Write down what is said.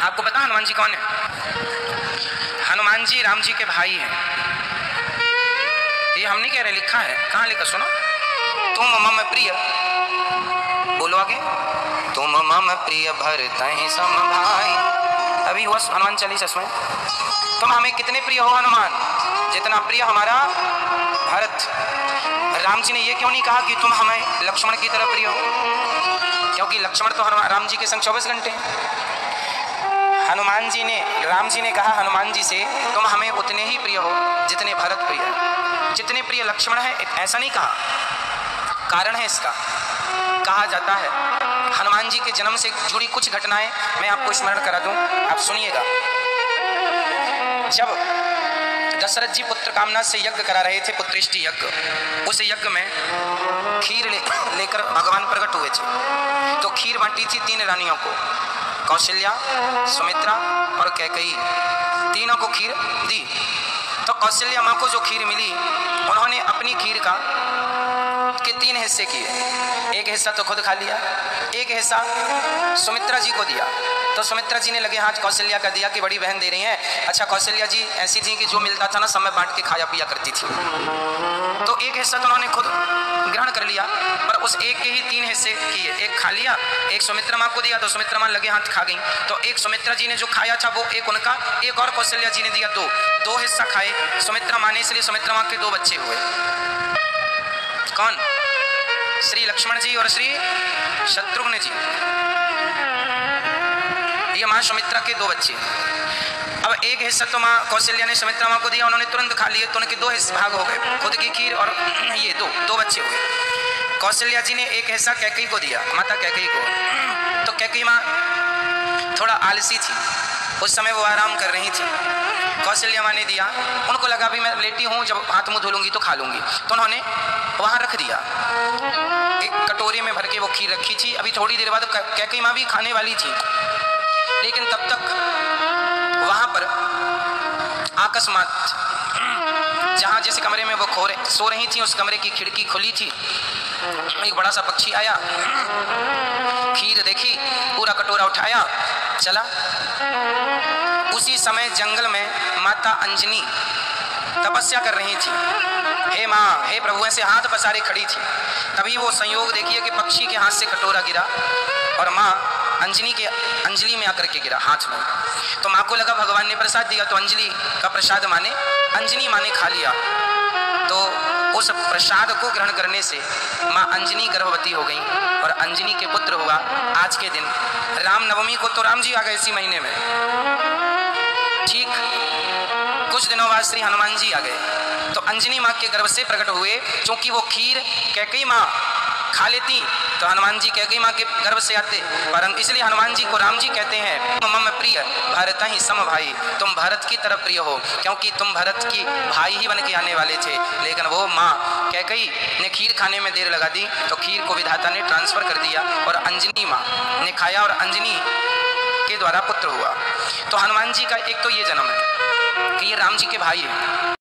आपको पता हनुमान जी कौन है? हनुमान जी राम जी के भाई हैं। ये हम नहीं कह रहे, लिखा है। कहाँ लिखा? सुनो, तुम मम प्रिय, बोलो आगे, तुम मम प्रिय भरतहि सम भाई। अभी हुआ हनुमान चालीसा में, तुम हमें कितने प्रिय हो हनुमान, जितना प्रिय हमारा भरत। राम जी ने ये क्यों नहीं कहा कि तुम हमें लक्ष्मण की तरह प्रिय हो? क्योंकि लक्ष्मण तो राम जी के संग 24 घंटे। हनुमान जी ने, राम जी ने कहा हनुमान जी से, तुम हमें उतने ही प्रिय हो जितने भरत प्रिय है, जितने प्रिय लक्ष्मण है। ऐसा नहीं कहा, कारण है इसका। कहा जाता है हनुमान जी के जन्म से जुड़ी कुछ घटनाएं मैं आपको स्मरण करा दूं, आप सुनिएगा। जब दशरथ जी पुत्र कामना से यज्ञ करा रहे थे, पुत्रेष्टि यज्ञ, उस यज्ञ में खीर लेकर भगवान प्रकट हुए थे। तो खीर बांटी थी 3 रानियों को, कौशल्या, सुमित्रा और कैकेयी, तीनों को खीर दी। तो कौशल्या माँ को जो खीर मिली, उन्होंने अपनी खीर के 3 हिस्से किए। एक हिस्सा तो खुद खा लिया, एक हिस्सा सुमित्रा जी को दिया। तो सुमित्रा जी ने लगे हाथ कौशल्या का दिया कि बड़ी बहन दे रही हैं। अच्छा, कौशल्या जी ऐसी थी कि जो मिलता था ना सब में बांट के खाया पिया करती थी। तो एक हिस्सा तो उन्होंने खुद ग्रहण कर लिया, पर उस एक के ही 3 हिस्से किए। एक खा लिया, एक सुमित्रा माँ को दिया, तो सुमित्रा माँ लगे हाथ खा गई। तो एक सुमित्रा जी ने जो खाया था वो एक उनका, एक और कौशल्या जी ने दिया, 2 हिस्सा खाए सुमित्रा माँ ने। इसलिए सुमित्रा माँ के 2 बच्चे हुए। कौन? श्री लक्ष्मण जी और श्री शत्रुघ्न जी। ये माँ सुमित्रा के 2 बच्चे। अब एक हिस्सा तो माँ कौशल्या ने सुमित्रा माँ को दिया, उन्होंने तुरंत खा लिए, तो उनके 2 हिस्से भाग हो गए, खुद की खीर और ये 2 बच्चे हुए। कौशल्या जी ने एक हिस्सा कैकेयी को दिया, माता कैकेयी को। तो कैकेयी माँ थोड़ा आलसी थी, उस समय वो आराम कर रही थी। कौशल्या माँ ने दिया, उनको लगा भी मैं लेटी हूँ, जब हाथ मुँह धो लूँगी तो खा लूँगी, तो उन्होंने वहाँ रख दिया। एक कटोरे में भर के वो खीर रखी थी। अभी थोड़ी देर बाद कैकेयी माँ भी खाने वाली थी, लेकिन तब तक वहाँ पर अकस्मात जहाँ जिस कमरे में वो सो रही थी, उस कमरे की खिड़की खुली थी। एक बड़ा सा पक्षी आया, खीर देखी, पूरा कटोरा उठाया, चला। उसी समय जंगल में माता अंजनी तपस्या कर रही थी। हे माँ, हे प्रभु, ऐसे हाथ पसारे खड़ी थी। तभी वो संयोग देखिए कि पक्षी के हाथ से कटोरा गिरा और माँ अंजनी के अंजलि में आकर के गिरा, हाथ में। तो माँ को लगा भगवान ने प्रसाद दिया, तो अंजलि का प्रसाद अंजनी माँ ने खा लिया। तो उस प्रसाद को ग्रहण करने से माँ अंजनी गर्भवती हो गई और अंजनी के पुत्र हुआ। आज के दिन रामनवमी को तो राम जी आ गए इसी महीने में। ठीक कुछ दिनों बाद श्री हनुमान जी आ गए, तो अंजनी माँ के गर्भ से प्रकट हुए। क्योंकि वो खीर कैकेयी माँ खा लेती, तो हनुमान जी कैकेयी माँ के गर्भ से आते। परंतु इसलिए हनुमान जी को राम जी कहते हैं मम प्रिय भरतहि सम भाई, तुम भरत की तरफ प्रिय हो, क्योंकि तुम भरत की भाई ही बन के आने वाले थे। लेकिन वो माँ कैकेयी ने खीर खाने में देर लगा दी, तो खीर को विधाता ने ट्रांसफर कर दिया और अंजनी माँ ने खाया और अंजनी के द्वारा पुत्र हुआ। तो हनुमान जी का एक तो ये जन्म है कि ये राम जी के भाई हैं।